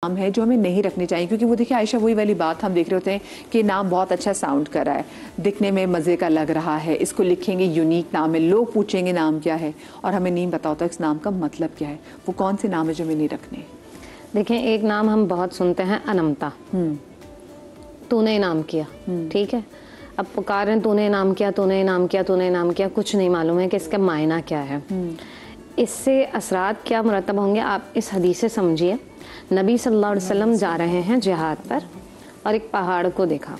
नाम है जो हमें नहीं रखने चाहिए, क्योंकि वो देखिए आयशा वही वाली बात हम देख रहे होते हैं कि नाम बहुत अच्छा साउंड कर रहा है, दिखने में मज़े का लग रहा है, इसको लिखेंगे यूनिक नाम है, लोग पूछेंगे नाम क्या है और हमें नहीं पता होता इस नाम का मतलब क्या है। वो कौन से नाम है जो हमें नहीं रखने? देखें, एक नाम हम बहुत सुनते हैं, अनमता। तूने इनाम किया, ठीक है। अब पुकारें तूने इनाम किया, तूने इनाम किया, तूने इनाम किया, कुछ नहीं मालूम है कि इसका मायना क्या है, इससे असरात क्या मुरतब होंगे। आप इस हदीस से समझिए, नबी सल्लल्लाहु अलैहि वसल्लम जा रहे हैं जिहाद पर और एक पहाड़ को देखा।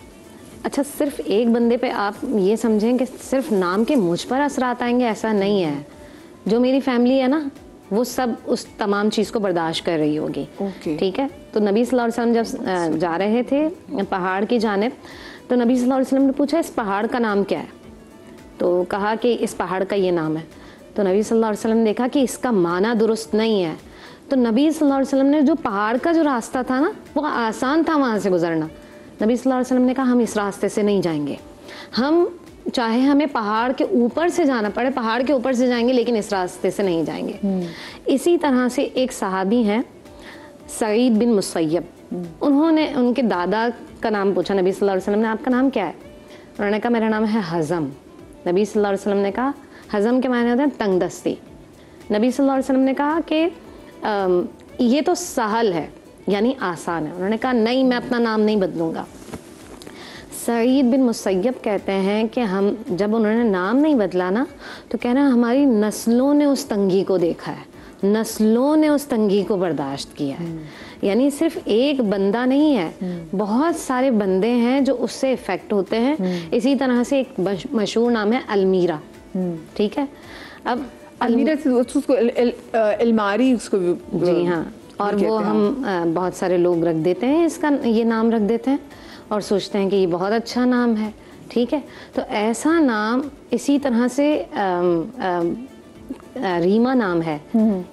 अच्छा, सिर्फ एक बंदे पे आप ये समझें कि सिर्फ नाम के मुझ पर असरात आएंगे, ऐसा नहीं है। जो मेरी फैमिली है ना, वो सब उस तमाम चीज़ को बर्दाश्त कर रही होगी, ठीक है। तो नबी सल्लल्लाहु अलैहि वसल्लम जब जा रहे थे पहाड़ की जानिब, तो नबी सल्लल्लाहु अलैहि वसल्लम ने पूछा इस पहाड़ का नाम क्या है, तो कहा कि इस पहाड़ का ये नाम है। तो नबी सल्लल्लाहु अलैहि वसल्लम ने देखा कि इसका माना दुरुस्त नहीं है, तो नबी सल्लल्लाहु अलैहि वसल्लम ने जो पहाड़ का जो रास्ता था ना, वो आसान था वहाँ से गुजरना। नबी सल्लल्लाहु अलैहि वसल्लम ने कहा हम इस रास्ते से नहीं जाएंगे, हम चाहे हमें पहाड़ के ऊपर से जाना पड़े, पहाड़ के ऊपर से जाएंगे, लेकिन इस रास्ते से नहीं जाएंगे। इसी तरह से एक सहाबी हैं सईद बिन मुसय्यब, उन्होंने उनके दादा का नाम पूछा नबी सल्लल्लाहु अलैहि वसल्लम ने, आपका नाम क्या है? उन्होंने कहा मेरा नाम है हज़म। नबी सल्लल्लाहु अलैहि वसल्लम ने कहा हज़म के मायने होते हैं तंगदस्ती। नबी सल्लल्लाहु अलैहि वसल्लम ने कहा कि ये तो सहल है, यानी आसान है। उन्होंने कहा नहीं, मैं अपना नाम नहीं बदलूंगा। सईद बिन मुसय्यब कहते हैं कि हम जब उन्होंने नाम नहीं बदला ना, तो कह रहे हैं हमारी नस्लों ने उस तंगी को देखा है, नस्लों ने उस तंगी को बर्दाश्त किया है। यानी सिर्फ एक बंदा नहीं है, बहुत सारे बंदे हैं जो उससे इफेक्ट होते हैं। इसी तरह से एक मशहूर नाम है अलमीरा, ठीक है। अब अलमीरा से उसको अलमारी उसको जी हाँ, और वो हम बहुत सारे लोग रख देते हैं, इसका ये नाम रख देते हैं और सोचते हैं कि ये बहुत अच्छा नाम है, ठीक है। तो ऐसा नाम इसी तरह से रीमा नाम है,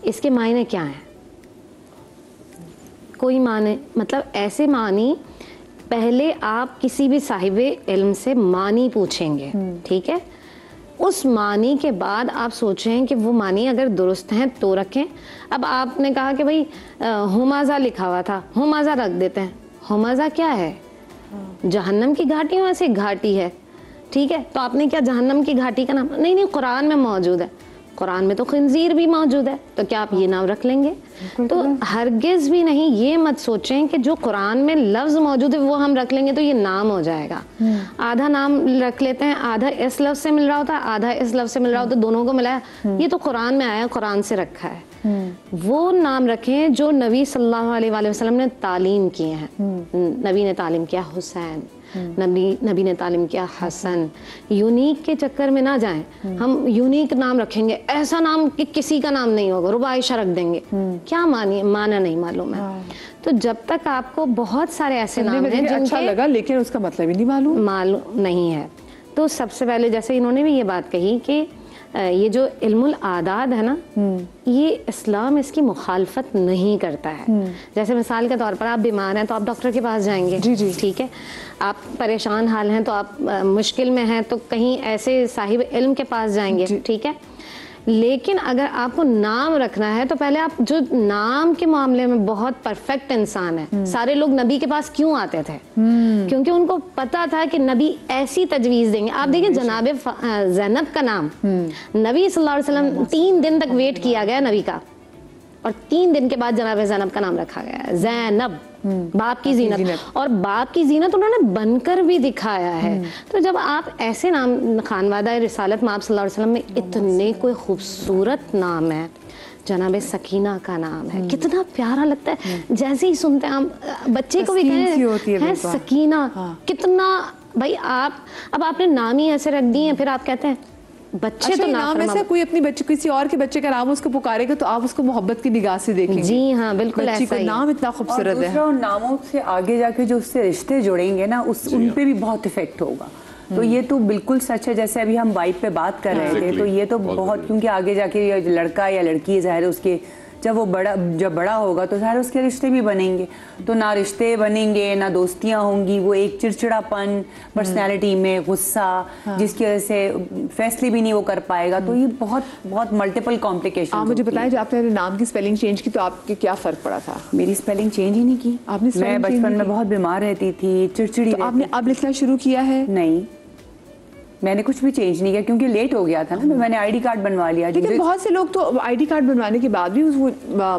इसके मायने क्या हैं? कोई माने मतलब ऐसे मानी, पहले आप किसी भी साहिबे इल्म से मानी पूछेंगे, ठीक है। उस मानी के बाद आप सोचें कि वो मानी अगर दुरुस्त हैं तो रखें। अब आपने कहा कि भाई हुमाजा लिखा हुआ था, हुमाजा रख देते हैं। हुमाजा क्या है? जहन्नम की घाटी में से घाटी है, ठीक है। तो आपने क्या जहन्नम की घाटी का नाम? नहीं नहीं, कुरान में मौजूद है, कुरान में तो खिंजीर भी मौजूद है, तो क्या आप ये नाम रख लेंगे? तो हरगिज भी नहीं, ये मत सोचें कि जो कुरान में लफ्ज मौजूद है वो हम रख लेंगे तो ये नाम हो जाएगा। आधा नाम रख लेते हैं, आधा इस लफ्ज से मिल रहा होता है, आधा इस लफ्ज से मिल रहा होता है, दोनों को मिलाया, ये तो कुरान में आया, कुरान से रखा है। वो नाम रखें जो नबी सल्लल्लाहु अलैहि वसल्लम ने तालीम किए हैं। नबी ने तालीम किया हुसैन, नबी ने तालीम किया हसन। यूनिक के चक्कर में ना जाएं, हम यूनिक नाम रखेंगे, ऐसा नाम कि किसी का नाम नहीं होगा, रुबा आयशा रख देंगे, क्या माना नहीं मालूम है। तो जब तक आपको बहुत सारे ऐसे नाम हैं जिनके अच्छा लगा लेकिन उसका मतलब ही नहीं मालूम नहीं है, तो सबसे पहले जैसे इन्होंने भी ये बात कही कि ये जो इल्मुल आदाद है ना, ये इस्लाम इसकी मुखालफत नहीं करता है। जैसे मिसाल के तौर पर आप बीमार हैं तो आप डॉक्टर के पास जाएंगे, जी जी, ठीक है। आप परेशान हाल हैं तो आप मुश्किल में हैं तो कहीं ऐसे साहिब इल्म के पास जाएंगे, ठीक है। लेकिन अगर आपको नाम रखना है तो पहले आप जो नाम के मामले में बहुत परफेक्ट इंसान है, सारे लोग नबी के पास क्यों आते थे? क्योंकि उनको पता था कि नबी ऐसी तजवीज देंगे। आप देखिए जनाबे ज़ैनब का नाम नबी सल्लल्लाहु अलैहि वसल्लम 3 दिन तक वेट किया गया नबी का, और 3 दिन के बाद जनाबे ज़ैनब का नाम रखा गया, ज़ैनब, बाप की जीनत। और बाप की जीनत उन्होंने बनकर भी दिखाया है। तो जब आप ऐसे नाम, खानवादा रिसालत में आप सल्लल्लाहु अलैहि वसल्लम में इतने कोई खूबसूरत नाम है, जनाबे सकीना का नाम है, कितना प्यारा लगता है। जैसे ही सुनते हैं हम, बच्चे को भी कहें है सकीना, कितना भाई आप, अब आपने नाम ही ऐसे रख दिए हैं, फिर आप कहते हैं बच्चे। अच्छा, तो नाम में से कोई अपनी बच्चे, किसी और के बच्चे का नाम उसको पुकारेगा तो आप उसको मोहब्बत की निगाह से देखेंगे। जी हाँ, बिल्कुल ऐसा ही। नाम इतना खूबसूरत है, और नामों से आगे जाके जो उससे रिश्ते जुड़ेंगे ना, उन पे भी बहुत इफेक्ट होगा। तो ये तो बिल्कुल सच है। जैसे अभी हम वाइफ पे बात कर रहे थे, तो ये तो बहुत, क्योंकि आगे जाके लड़का या लड़की ज़ाहिर है उसके जब बड़ा होगा तो सारे उसके रिश्ते भी बनेंगे, तो ना रिश्ते बनेंगे ना दोस्तियां होंगी, वो एक चिड़चिड़ापन पर्सनैलिटी में, गुस्सा, जिसकी वजह से फैसले भी नहीं वो कर पाएगा। तो ये बहुत बहुत मल्टीपल कॉम्प्लिकेशन। आप मुझे बताएं, जब आपने नाम की स्पेलिंग चेंज की तो आपके क्या फर्क पड़ा था? मेरी स्पेलिंग चेंज ही नहीं की। आपने मैं बचपन में बहुत बीमार रहती थी, चिड़चिड़ी। तो आपने अब लिखना शुरू किया है? नहीं, मैंने कुछ भी चेंज नहीं किया क्योंकि लेट हो गया था ना। मैंने आईडी कार्ड बनवा लिया। लेकिन बहुत से लोग तो आईडी कार्ड बनवाने के बाद भी वो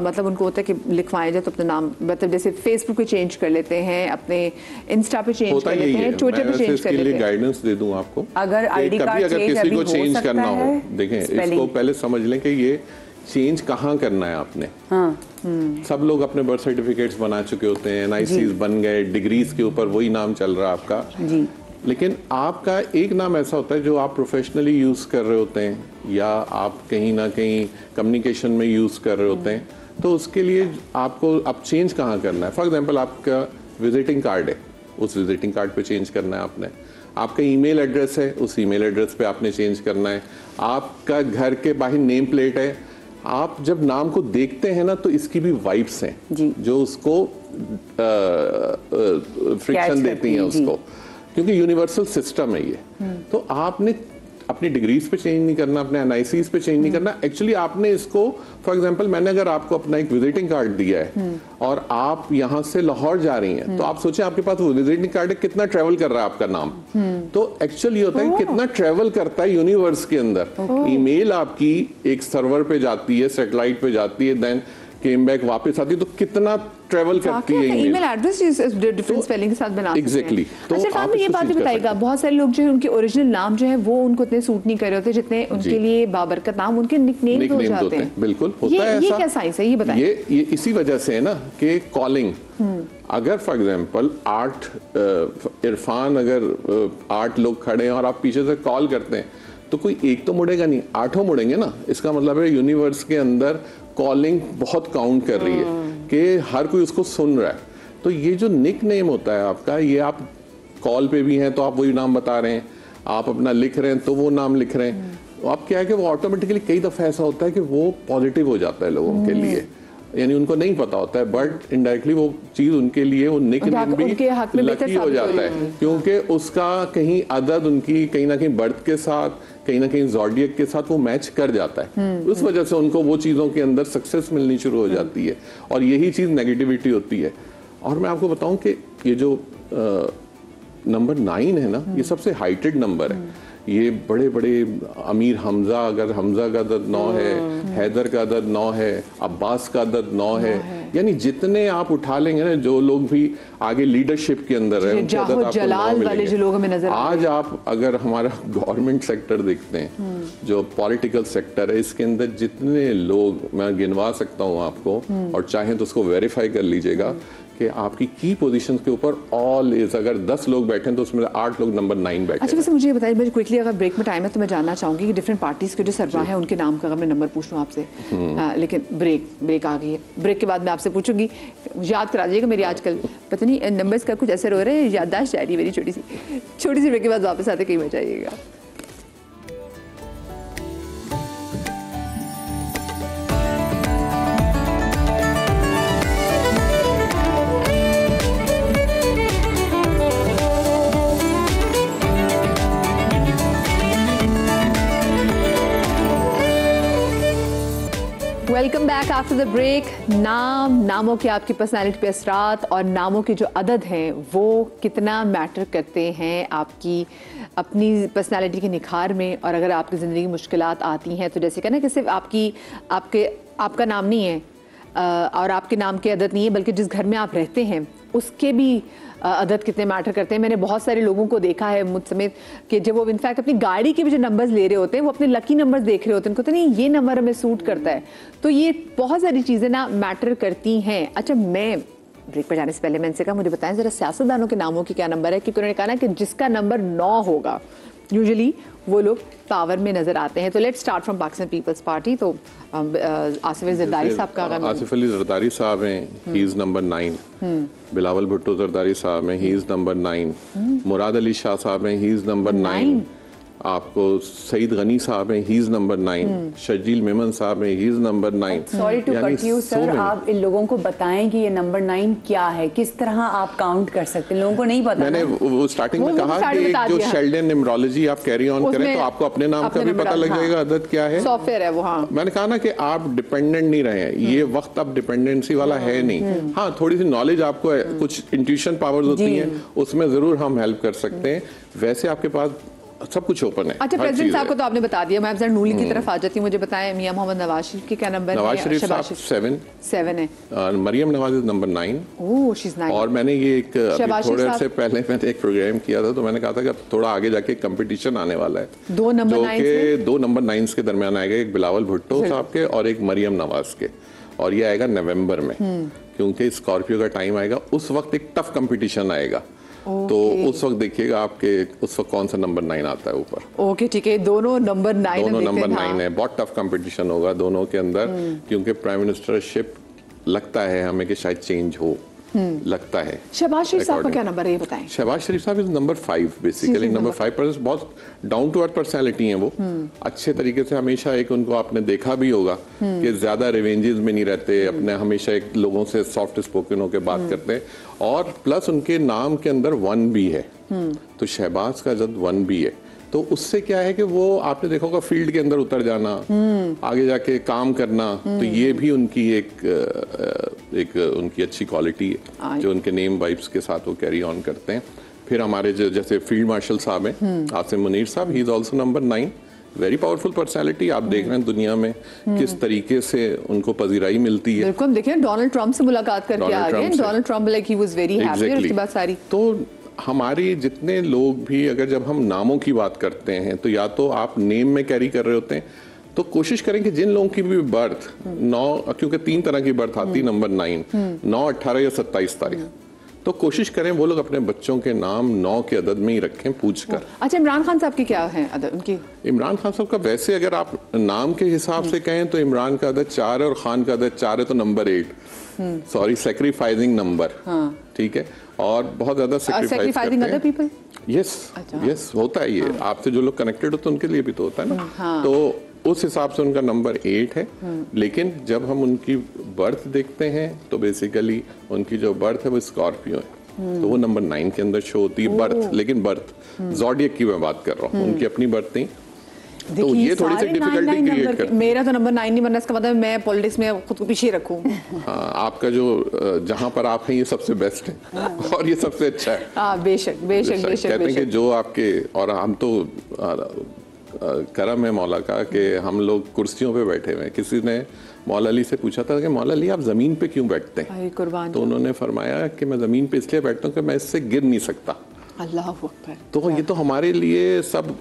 मतलब उनको होता है कि लिखवाएं जाए तो अपना नाम, मतलब जैसे फेसबुक पे चेंज कर लेते हैं, अपने इंस्टा पे चेंज कर लेते हैं, ट्विटर पे चेंज कर लेते हैं। गाइडेंस दे दूं आपको, अगर आईडी कार्ड अगर किसी को चेंज करना हो, देखें इसको पहले समझ लें कि ये चेंज कहाँ करना है आपने। सब लोग अपने बर्थ सर्टिफिकेट्स बना चुके होते हैं, एनआईसीज बन गए, डिग्रीज के ऊपर वही नाम चल रहा है आपका जी। लेकिन आपका एक नाम ऐसा होता है जो आप प्रोफेशनली यूज कर रहे होते हैं या आप कहीं ना कहीं कम्युनिकेशन में यूज कर रहे होते हैं, तो उसके लिए आपको अब चेंज कहाँ करना है। फॉर एग्जांपल आपका विजिटिंग कार्ड है, उस विजिटिंग कार्ड पे चेंज करना है आपने। आपका ईमेल एड्रेस है, उस ईमेल एड्रेस पे आपने चेंज करना है। आपका घर के बाहर नेम प्लेट है, आप जब नाम को देखते हैं ना तो इसकी भी वाइब्स हैं जो उसको फ्रिक्शन देती हैं उसको, क्योंकि यूनिवर्सल सिस्टम है ये। तो आपने अपनी डिग्रीज पे चेंज नहीं करना, अपने एनआईसीज पे चेंज नहीं करना। एक्चुअली आपने इसको, फॉर एग्जांपल मैंने अगर आपको अपना एक विजिटिंग कार्ड दिया है और आप यहाँ से लाहौर जा रही हैं, तो आप सोचें आपके पास वो विजिटिंग कार्ड है, कितना ट्रेवल कर रहा है आपका नाम। तो एक्चुअली होता है कितना ट्रेवल करता है यूनिवर्स के अंदर। ईमेल आपकी एक सर्वर पे जाती है, सैटेलाइट पे जाती है, देन केम बैक वापस आती है, तो कितना ट्रेवल करती है ईमेल एड्रेस डिफरेंट स्पेलिंग के साथ बना सकते हैं। एग्जैक्टली। तो अच्छा, आप ये बात भी बताइएगा, बहुत सारे लोग जो है उनके ओरिजिनल नाम जो है वो उनको इतने सूट नहीं कर रहे होते जितने उनके लिए बाबरकत नाम उनके निकनेम हो जाते हैं। बिल्कुल होता है ऐसा। ये क्या साइंस है, ये बताइए। ये इसी वजह से है ना कि कॉलिंग, अगर फॉर एग्जांपल 8 इरफान, अगर 8 लोग खड़े हैं और आप पीछे से कॉल करते हैं तो कोई एक तो मुड़ेगा नहीं, 8 मुड़ेंगे ना। इसका मतलब है यूनिवर्स के अंदर कॉलिंग बहुत काउंट कर रही है कि हर कोई उसको सुन रहा है। तो ये जो निक नेम होता है आपका, ये आप कॉल पे भी हैं तो आप वही नाम बता रहे हैं, आप अपना लिख रहे हैं तो वो नाम लिख रहे हैं। तो आप क्या है कि वो ऑटोमेटिकली कई दफा ऐसा होता है कि वो पॉजिटिव हो जाता है लोगों के लिए, यानी उनको नहीं पता होता है, बट इनडायरेक्टली वो चीज उनके लिए वो निक नेम भी लकी हो जाता है, क्योंकि उसका कहीं अदद उनकी कहीं ना कहीं बर्थ के साथ, कहीं ना कहीं ज़ोडिएक के साथ वो मैच कर जाता है। उस वजह से उनको वो चीज़ों के अंदर सक्सेस मिलनी शुरू हो जाती है, और यही चीज़ नेगेटिविटी होती है। और मैं आपको बताऊं कि ये जो नंबर 9 है ना, ये सबसे हाइटेड नंबर है। ये बड़े बड़े अमीर हमजा, अगर हमजा का अदद 9 है, हैदर का अदद 9 है, अब्बास का अदद 9 है, यानी जितने आप उठा लेंगे ना, जो लोग भी आगे लीडरशिप के अंदर है, उनके अदद आपको 9 मिलेंगे। आज आप अगर हमारा गवर्नमेंट सेक्टर देखते हैं, जो पॉलिटिकल सेक्टर है, इसके अंदर जितने लोग, मैं गिनवा सकता हूँ आपको, और चाहें तो उसको वेरीफाई कर लीजिएगा कि आपकी की पोजीशंस के ऊपर ऑल इज, अगर 10 लोग बैठे हैं तो उसमें 8 लोग नंबर 9 बैठे। अच्छा, वैसे मुझे बताइए, मुझे क्विकली, अगर ब्रेक में टाइम है तो मैं जानना चाहूंगी कि डिफरेंट पार्टीज के जो सरबराह हैं उनके नाम का अगर मैं नंबर पूछ लूँ आपसे, लेकिन ब्रेक आ गई है। ब्रेक के बाद मैं आपसे पूछूंगी, याद करा दीजिएगा, मेरी आजकल पता नहीं नंबर्स का कुछ असर हो रहा है, याददाश्त जा रही है मेरी छोटी सी ब्रेक के बाद वापस आते कहीं में जाइएगा। Welcome back after the break. नामों के आपकी पर्सनालिटी पे असरात और नामों के जो अदद हैं वो कितना मैटर करते हैं आपकी अपनी पर्सनालिटी के निखार में। और अगर आपकी ज़िंदगी में मुश्किलात आती हैं तो जैसे कहना कि सिर्फ आपका नाम नहीं है और आपके नाम के अदद नहीं है, बल्कि जिस घर में आप रहते हैं उसके भी अदद कितने मैटर करते हैं। मैंने बहुत सारे लोगों को देखा है, मुझ समेत, कि जब वो इनफैक्ट अपनी गाड़ी के भी जो नंबर्स ले रहे होते हैं वो अपने लकी नंबर्स देख रहे होते हैं, उनको तो नहीं ये नंबर हमें सूट करता है। तो ये बहुत सारी चीज़ें ना मैटर करती हैं। अच्छा, मैं ब्रेक पर जाने से पहले मैं इनसे कहा मुझे बताएं ज़रा सियासतदानों के नामों की क्या नंबर है, क्योंकि उन्होंने कहा ना कि जिसका नंबर 9 होगा यूजुअली वो लोग पावर में नजर आते हैं। तो let's start from Pakistan people's party. तो आसिफ अली जरदारी साहब का, आसिफ अली जरदारी साहब हैं, he is number 9। Bilawal Bhutto Zardari साहब हैं, he is number 9। Murad Ali Shah साहब हैं, ही इज नंबर 9। आपको सईद गनी साहब हैं, he is number 9, Sharjeel Memon साहब हैं, he is number 9। Sorry to cut you sir, आप इन लोगों को बताएं कि ये नंबर 9 क्या है, किस तरह आप काउंट कर सकते हैं, लोगों को नहीं पता। मैंने वो स्टार्टिंग में कहा कि एक जो शेल्डन न्यूमरोलॉजी आप कैरी ऑन करें तो आपको अपने नाम का भी पता लग जाएगा अदद क्या है, सॉफ्टवेयर है वो। हाँ, मैंने कहा ना कि आप डिपेंडेंट नहीं रहे, ये वक्त अब डिपेंडेंसी वाला है नहीं। हाँ, थोड़ी सी नॉलेज आपको कुछ इंट्यूशन पावर्स होती हैं, उसमें जरूर हम हेल्प कर सकते हैं। वैसे आपके पास सब कुछ ओपन है। अच्छा, प्रेसिडेंट साहब को तो आपने बता दिया, मैं अब जरा नूली की तरफ आ जाती हूँ। मुझे बताएं मियां मोहम्मद नवाज शरीफ के क्या नंबर है? नवाज शरीफ साहब 7 है। Maryam Nawaz number 9। Oh, she is 9। और मैंने ये एक थोड़े से पहले मैंने एक प्रोग्राम किया था, तो मैंने कहा था कि अब थोड़ा आगे जाके कंपटीशन आने वाला है, 2 नंबर 9 2 नंबर 9 के दरमियान आएगा, एक बिलावल भुट्टो साहब के और एक मरियम नवाज के, और ये आएगा नवंबर में, क्योंकि स्कॉर्पियो का टाइम आएगा, उस वक्त एक टफ कंपटीशन आएगा। तो उस वक्त देखिएगा आपके उस वक्त कौन सा नंबर 9 आता है ऊपर। ओके, ठीक है, दोनों नंबर 9 दोनों नंबर 9 है। बहुत टफ कंपटीशन होगा दोनों के अंदर, क्योंकि प्राइम मिनिस्टरशिप लगता है हमें कि शायद चेंज हो, लगता है। शहबाज शरीफ साहब का क्या नंबर है ये बताएं? शहबाज शरीफ साहब इज नंबर 5 बेसिकली, नंबर 5 बहुत डाउन टू अर्थ पर्सनालिटी हैं वो, अच्छे तरीके से हमेशा एक उनको आपने देखा भी होगा कि ज्यादा रिवेंजेस में नहीं रहते, अपने हमेशा एक लोगों से सॉफ्ट स्पोकन होकर बात करते हैं, और प्लस उनके नाम के अंदर 1 भी है, तो शहबाज का जब 1 भी है तो उससे क्या है कि वो आपने देखा होगा फील्ड के अंदर उतर जाना, आगे जाके काम करना, तो ये भी उनकी एक उनकी अच्छी क्वालिटी है जो उनके नेम वाइब्स के साथ वो कैरी ऑन करते हैं। फिर हमारे जो जैसे फील्ड मार्शल साहब हैं, आसिम मुनीर साहब, he is also number 9, very powerful personality. आप देख रहे हैं दुनिया में किस तरीके से उनको पजीराई मिलती है। बिल्कुल, देखिए डोनाल्ड ट्रम्प से मुलाकात करके आ गए, Donald Trump like he was very happy, और उसके बाद सारी तो हमारी जितने लोग भी अगर जब हम नामों की बात करते हैं तो या तो आप नेम में कैरी कर रहे होते हैं, तो कोशिश करें कि जिन लोगों की भी बर्थ 9, क्योंकि 3 तरह की बर्थ आती है नंबर 9, 9, 18 या 27 तारीख, तो कोशिश करें वो लोग अपने बच्चों के नाम 9 के अदद में ही रखें पूछकर। अच्छा, इमरान खान साहब के क्या है अदद उनकी? इमरान खान साहब का वैसे अगर आप नाम के हिसाब से कहें तो इमरान का अदद 4 है और खान का अदद 4 है, तो नंबर 8, सॉरी, सैक्रिफाइसिंग नंबर, ठीक है, और बहुत ज्यादा सैक्रिफाइसिंग अदर पीपल। यस होता है ये, आपसे जो लोग कनेक्टेड होते हैं उनके लिए भी तो होता है ना। तो उस हिसाब से उनका नंबर 8 है, लेकिन जब हम उनकी बर्थ देखते हैं तो बेसिकली उनकी जो बर्थ है वो स्कॉर्पियो है, तो वो नंबर 9 के अंदर शो होती है बर्थ, लेकिन बर्थ ज़ोडिएक की मैं बात कर रहा हूँ, उनकी अपनी बर्थ नहीं। तो ये थोड़ी सी डिफिकल्टी क्रिएट करती है। मेरा तो नंबर 9 नहीं बनना, इसका मतलब मैं पॉलिटिक्स में खुद को पीछे रखूं। आपका जो जहां पर आप हैं ये सबसे बेस्ट है और ये सबसे अच्छा है। बेशक बेशक बेशक कहते हैं कि जो आपके, और हम तो करम है मौला का कि हम लोग कुर्सियों पे बैठे हुए हैं। किसी ने मौला अली से पूछा था कि मौला अली आप जमीन पे क्यों बैठते हैं, तो उन्होंने फरमाया कि मैं जमीन पे इसलिए बैठता हूँ कि मैं इससे गिर नहीं सकता। अल्लाह अकबर। तो ये तो हमारे लिए सब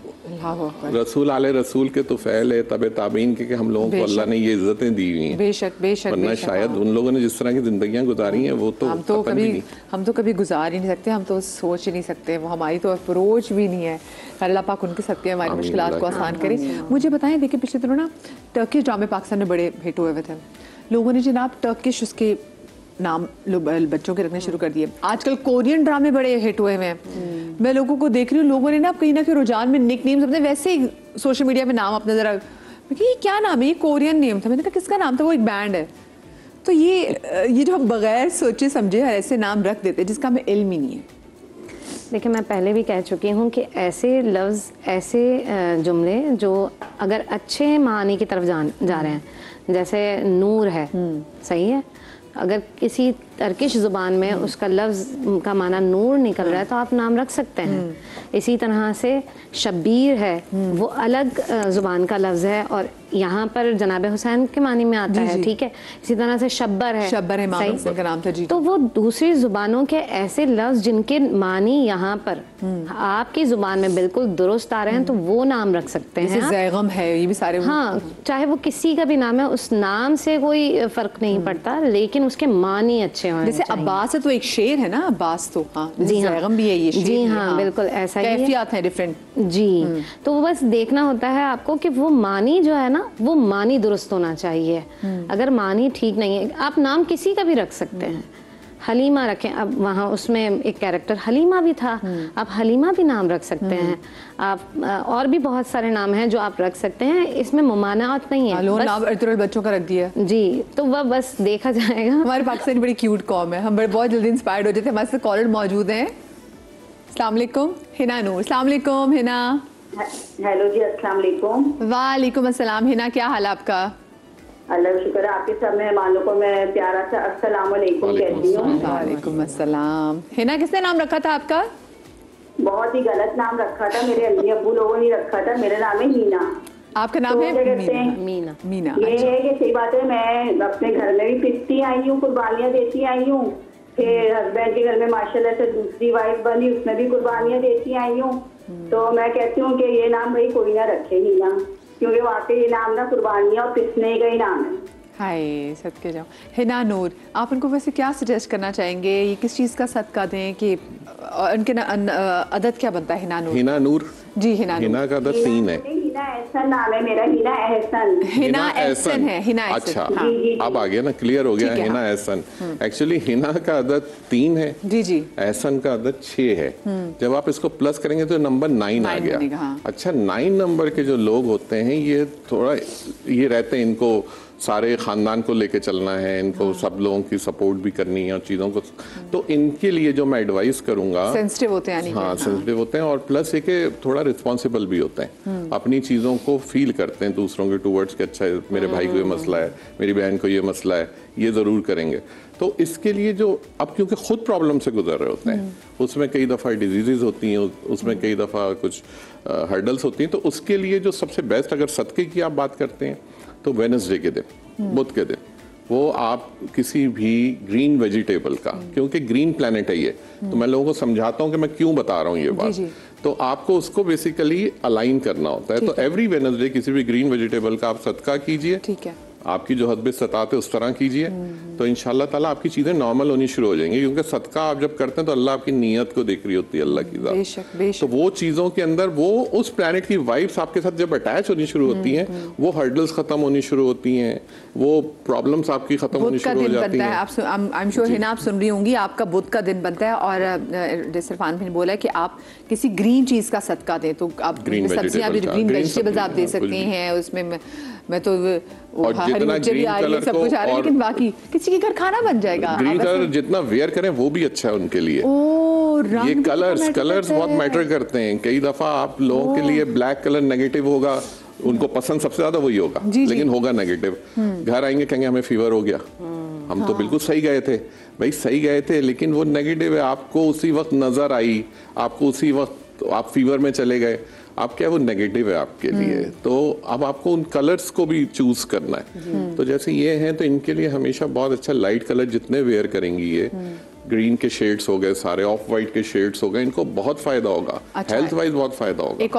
रसूल आले रसूल के तो फैल है, तबे ताबीन के हम लोगों को अल्लाह ने ये इज्जतें दी हुई हैं। बेशक बेशक, वरना शायद उन लोगों ने जिस तरह की जिंदगियां गुजारी हैं वो तो हम तो कभी गुजार ही नहीं सकते, हम तो सोच ही नहीं सकते, वो हमारी तो अप्रोच भी नहीं है। अल्लाह पाक उनके सबके हमारी मुश्किलात को आसान करे। मुझे बताएं, देखिए पिछले दिनों ना टर्किश ड्रामे पाकिस्तान में बड़े हिट हुए थे, लोगों ने जनाब टर्किश उसके नाम बच्चों के रखने शुरू कर दिए। आजकल कोरियन ड्रामे बड़े हिट हुए हुए हैं, मैं लोगों को देख रही हूँ, लोगों ने ना कहीं ना कहीं रुझान में निक नेम्स अपने वैसे ही सोशल मीडिया में नाम अपने जरा, ये क्या नाम है, ये कोरियन नेम था, मैंने कहा किसका नाम था, वो एक बैंड है। तो ये जो हम बगैर सोचे समझे ऐसे नाम रख देते हैं जिसका हमें इल्म ही नहीं है। देखिए, मैं पहले भी कह चुकी हूँ कि ऐसे लफ्ज़, ऐसे जुमले जो अगर अच्छे मानी की तरफ जा रहे हैं, जैसे नूर है, सही है, अगर किसी टर्किश ज़ुबान में उसका लफ्ज़ का माना नूर निकल रहा है तो आप नाम रख सकते हैं। इसी तरह से शब्बीर है, वो अलग ज़ुबान का लफ्ज़ है और यहाँ पर जनाब हुसैन के मानी में आता है, ठीक है। इसी तरह से शब्बर है, का नाम था जी। तो वो दूसरी ज़ुबानों के ऐसे लफ्ज़ जिनके मानी यहाँ पर आपकी ज़ुबान में बिल्कुल दुरुस्त आ रहे हैं तो वो नाम रख सकते हैं। ज़ैगम है, ये भी सारे, हाँ, चाहे वो किसी का भी नाम है, उस नाम से कोई फ़र्क नहीं पड़ता, लेकिन उसके मानी अच्छे होने जैसे चाहिए। अब्बास है तो एक शेर है ना, अब्बास तो, हाँ जी हाँ, ज़ैगम भी है, ये शेर, जी हाँ, बिल्कुल ऐसा ही है, कैफियत है डिफरेंट जी। तो वो बस देखना होता है आपको कि वो मानी जो है ना, वो मानी दुरुस्त होना चाहिए। अगर मानी ठीक नहीं है, आप नाम किसी का भी रख सकते हैं, हलीमा रखें। अब वहाँ उसमें एक कैरेक्टर हलीमा भी था, आप हलीमा भी नाम रख सकते हैं। आप और भी बहुत सारे नाम हैं जो आप रख सकते हैं, इसमें मुमानात नहीं है। नाम अर्तुगरुल बच्चों का रख दिया जी, तो वह बस देखा जाएगा। हमारे पाकिस्तानी बड़ी क्यूट कॉम है, हम बहुत जल्दी इंस्पायर्ड हो जाते हैं। हमारे साथ कॉलर मौजूद हैं। अस्सलाम वालेकुम हिना नूर। अस्सलाम वालेकुम हिना। हेलो जी, अस्सलाम वालेकुम। वालेकुम अस्सलाम। हिना क्या हाल आपका? अल्लाह का शुक्र है, आपके सब मेहमानों को मैं प्यारा सा अस्सलाम वालेकुम कहती हूँ। वालेकुम अस्सलाम। हिना किसने नाम रखा था आपका? बहुत ही गलत नाम रखा था, मेरे अम्मी अब्बू लोगों ने रखा था। मेरा नाम है हीना। आपका नाम है मीना। मीना। ये अच्छा। है कि सही बात है, मैं अपने घर में भी पिसती आई हूँ, कुर्बानियाँ देती आई हूँ। फिर हस्बैंड के घर में माशाल्लाह से दूसरी वाइफ बनी, उसमें भी कुर्बानियाँ देती आई हूँ। तो मैं कहती हूँ कि ये नाम भाई कोई ना रखे हीना, क्योंकि वाकई ये नाम ना कुर्बानियाँ और पिसने का ही नाम है। हाय सदके जाओ। हिना नूर, आप उनको वैसे क्या सजेस्ट करना चाहेंगे, ये किस चीज़ का सदका दें कि उनके अदद क्या बनता है? हिना नूर। हिना नूर जी हिना नूर। हिना का अदद 3 है। हिना एहसन नाम है मेरा, हिना एहसन। हिना एहसन है। हिना एहसन। अच्छा, हाँ। अब आ गया ना, क्लियर हो गया। ठीक है, हिना हाँ। एहसन एक्चुअली हिना का अदद 3 है, जी जी। एहसन का अदद 6 है। जब आप इसको प्लस करेंगे तो नंबर 9 आ गया। बनेगा, हाँ। अच्छा, 9 नंबर के जो लोग होते हैं ये थोड़ा ये रहते हैं, इनको सारे खानदान को लेके चलना है, इनको सब लोगों की सपोर्ट भी करनी है और चीज़ों को, तो इनके लिए जो मैं एडवाइस करूंगा, सेंसिटिव होते हैं यानी कि, हाँ सेंसिटिव होते हैं और प्लस ये कि थोड़ा रिस्पॉन्सिबल भी होते हैं, अपनी चीज़ों को फील करते हैं दूसरों के टूवर्ड्स के। अच्छा मेरे भाई को ये मसला है, मेरी बहन को ये मसला है, ये ज़रूर करेंगे। तो इसके लिए जो अब क्योंकि खुद प्रॉब्लम से गुजर रहे होते हैं, उसमें कई दफ़ा डिजीज़ होती हैं, उसमें कई दफ़ा कुछ हर्डल्स होती हैं, तो उसके लिए जो सबसे बेस्ट, अगर सदक़े की आप बात करते हैं तो वेडनेसडे के दिन, बुध के दिन, वो आप किसी भी ग्रीन वेजिटेबल का, क्योंकि ग्रीन प्लेनेट है ये, तो मैं लोगों को समझाता हूँ कि मैं क्यों बता रहा हूँ ये बात। तो आपको उसको बेसिकली अलाइन करना होता है। तो एवरी वेडनेसडे किसी भी ग्रीन वेजिटेबल का आप सदका कीजिए। ठीक है, आपकी जो हद इस्तात है उस तरह कीजिए, तो इंशाल्लाह ताला आपकी चीज़ें नॉर्मल होनी शुरू हो जाएंगी। क्योंकि सदका आप जब करते हैं तो अल्लाह आपकी नीयत को देख रही होती है, अल्लाह की ज़ात। बेशक, बेशक। तो वो चीज़ों के अंदर वो उस प्लैनेट की वाइब्स आपके साथ जब अटैच होनी शुरू होती हैं, वो हर्डल्स खत्म होनी शुरू होती हैं, वो प्रॉब्लम्स आपकी खत्म होनी शुरू हो जाती हैं। आई एम श्योर हिना आप सुन रही होंगी, आपका बुध का दिन बनता है और जैसे इरफान भाई ने बोला कि आप किसी ग्रीन चीज़ का सदका दें, तो आप सब्जियां भी, ग्रीन वेजिटेबल्स आप दे सकते हैं। उसमें मैं तो हरी मिर्च भी आ रही है, सब कुछ आ रहा है, लेकिन बाकी किसी के घर खाना बन जाएगा। ग्रीन कलर जितना वेयर करें वो भी अच्छा है उनके लिए। ये कलर्स बहुत मैटर करते हैं। कई दफा आप लोगों के लिए ब्लैक कलर नेगेटिव होगा, उनको पसंद सबसे ज्यादा वही होगा, लेकिन होगा नेगेटिव। घर आएंगे कहेंगे हमें फीवर हो गया, हम तो बिल्कुल सही गए थे। भाई सही गए थे, लेकिन वो नेगेटिव है, आपको उसी वक्त नजर आई, आपको उसी वक्त आप फीवर में चले गए, आप क्या वो नेगेटिव है आपके लिए। तो अब आपको उन कलर्स को भी चूज करना है। तो जैसे ये हैं, तो इनके लिए हमेशा बहुत अच्छा लाइट कलर जितने वेयर करेंगी, ये ग्रीन के शेड्स हो गए, सारे ऑफ वाइट के शेड्स हो गए, इनको बहुत फायदा होगा, हेल्थ वाइज बहुत फायदा होगा।